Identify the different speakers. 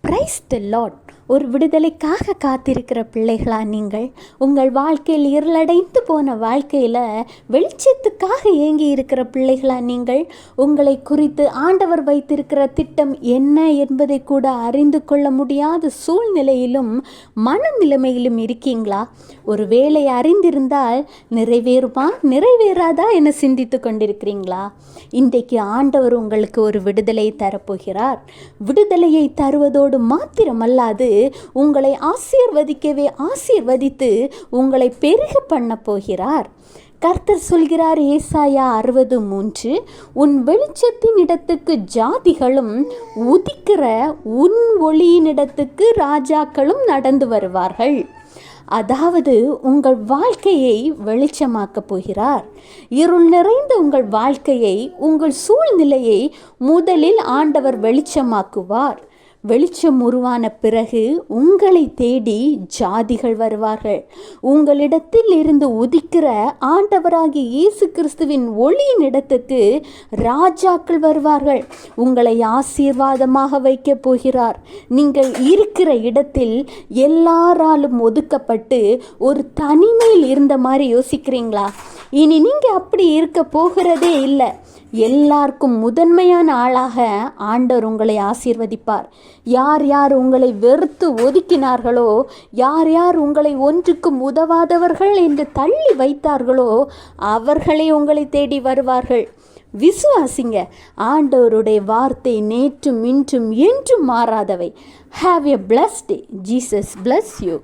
Speaker 1: Praise the Lord. ஒரு விடுதலைக்காக காத்திருக்கிற பிள்ளைகளா நீங்கள்? உங்கள் வாழ்க்கையில் இருளடைந்து போன வாழ்க்கையில் வெளிச்சத்துக்காக ஏங்கி இருக்கிற பிள்ளைகளா நீங்கள்? உங்களை குறித்து ஆண்டவர் வைத்திருக்கிற திட்டம் என்ன என்பதை கூட அறிந்து கொள்ள முடியாத சூழ்நிலையிலும் மனநிலைமையிலும் இருக்கீங்களா? ஒரு வேளை அறிந்திருந்தால் நிறைவேறுமா நிறைவேறாதா என சிந்தித்து கொண்டிருக்கிறீங்களா? இன்றைக்கு ஆண்டவர் உங்களுக்கு ஒரு விடுதலை தரப்போகிறார். விடுதலையை தருவதோடு மாத்திரமல்லாது உங்களை ஆசீர்வதித்து உங்களை பெருக பண்ண போகிறார். கர்த்தர் சொல்கிறார், ஏசாயா 60:3, உன் வெளிச்சத்தின் இடத்துக்கு ஜாதிகளும் உதிக்கிற உன் ஒளியினிடத்துக்கு ராஜாக்களும் நடந்து வருவார்கள். அதாவது உங்கள் வாழ்க்கையை வெளிச்சமாக்கப் போகிறார். இருள் நிறைந்த உங்கள் வாழ்க்கையை, உங்கள் சூழ்நிலையை முதலில் ஆண்டவர் வெளிச்சமாக்குவார். வெளிச்சம் உருவான பிறகு உங்களை தேடி ஜாதிகள் வருவார்கள். உங்களிடத்தில் இருந்து உதிக்கிற ஆண்டவராகிய இயேசு கிறிஸ்துவின் ஒளியின் இடத்துக்கு ராஜாக்கள் வருவார்கள். உங்களை ஆசீர்வாதமாக வைக்க போகிறார். நீங்கள் இருக்கிற இடத்தில் எல்லாராலும் ஒதுக்கப்பட்டு ஒரு தனிமையில் இருந்த மாதிரி யோசிக்கிறீங்களா? இனி நீங்கள் அப்படி இருக்க போகிறதே இல்லை. எல்லாருக்கும் முதன்மையான ஆளாக ஆண்டவர் உங்களை ஆசீர்வதிப்பார். யார் யார் உங்களை வெறுத்து ஒதுக்கினார்களோ, யார் யார் உங்களை ஒன்றுக்கும் உதவாதவர்கள் என்று தள்ளி வைத்தார்களோ, அவர்களே உங்களை தேடி வருவார்கள். விசுவாசிங்க. ஆண்டவருடைய வார்த்தை நேற்றும் இன்றும் என்றும் மாறாதவை. Have a blessed day. Jesus bless you.